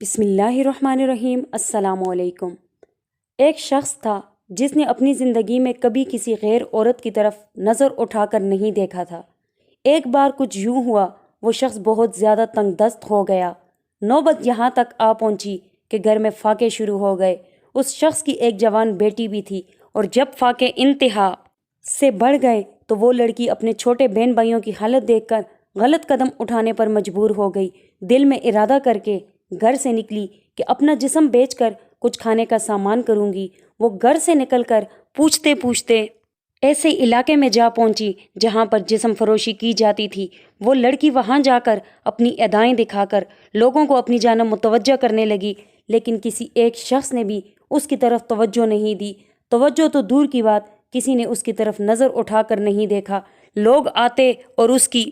بسم اللہ الرحمن الرحیم۔ السلام علیکم۔ ایک شخص تھا جس نے اپنی زندگی میں کبھی کسی غیر عورت کی طرف نظر اٹھا کر نہیں دیکھا تھا۔ ایک بار کچھ یوں ہوا، وہ شخص بہت زیادہ تنگ دست ہو گیا۔ نوبت یہاں تک آ پہنچی کہ گھر میں فاقے شروع ہو گئے۔ اس شخص کی ایک جوان بیٹی بھی تھی، اور جب فاقے انتہا سے بڑھ گئے تو وہ لڑکی اپنے چھوٹے بہن بھائیوں کی حالت دیکھ کر غلط قدم اٹھانے پر مجبور ہو گئی۔ دل میں ارادہ کر کے گھر سے نکلی کہ اپنا جسم بیچ کر کچھ کھانے کا سامان کروں گی۔ وہ گھر سے نکل کر پوچھتے پوچھتے ایسے علاقے میں جا پہنچی جہاں پر جسم فروشی کی جاتی تھی۔ وہ لڑکی وہاں جا کر اپنی ادائیں دکھا کر لوگوں کو اپنی جانب متوجہ کرنے لگی، لیکن کسی ایک شخص نے بھی اس کی طرف توجہ نہیں دی۔ توجہ تو دور کی بات، کسی نے اس کی طرف نظر اٹھا کر نہیں دیکھا۔ لوگ آتے اور اس کی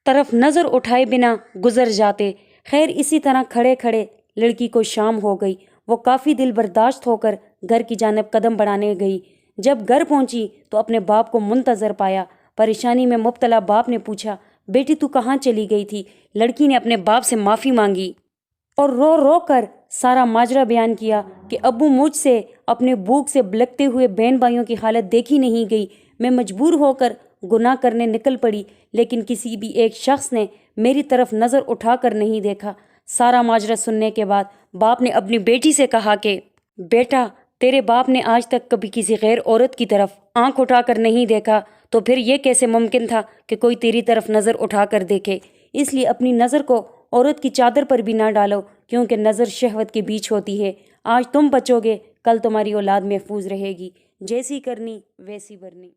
طرف نظر اٹھائے بنا گزر جاتے۔ خیر، اسی طرح کھڑے کھڑے لڑکی کو شام ہو گئی۔ وہ کافی دل برداشت ہو کر گھر کی جانب قدم بڑھانے گئی۔ جب گھر پہنچی تو اپنے باپ کو منتظر پایا۔ پریشانی میں مبتلا باپ نے پوچھا، بیٹی تو کہاں چلی گئی تھی؟ لڑکی نے اپنے باپ سے معافی مانگی اور رو رو کر سارا ماجرا بیان کیا کہ ابو، مجھ سے اپنے بھوک سے بلکتے ہوئے بہن بھائیوں کی حالت دیکھی نہیں گئی۔ میں مجبور ہو کر گناہ کرنے نکل پڑی، لیکن کسی بھی ایک شخص نے میری طرف نظر اٹھا کر نہیں دیکھا۔ سارا ماجرا سننے کے بعد باپ نے اپنی بیٹی سے کہا کہ بیٹا، تیرے باپ نے آج تک کبھی کسی غیر عورت کی طرف آنکھ اٹھا کر نہیں دیکھا، تو پھر یہ کیسے ممکن تھا کہ کوئی تیری طرف نظر اٹھا کر دیکھے؟ اس لیے اپنی نظر کو عورت کی چادر پر بھی نہ ڈالو، کیونکہ نظر شہوت کے بیچ ہوتی ہے۔ آج تم بچو گے، کل تمہاری اولاد محفوظ رہے گی۔ جیسی کرنی ویسی بھرنی۔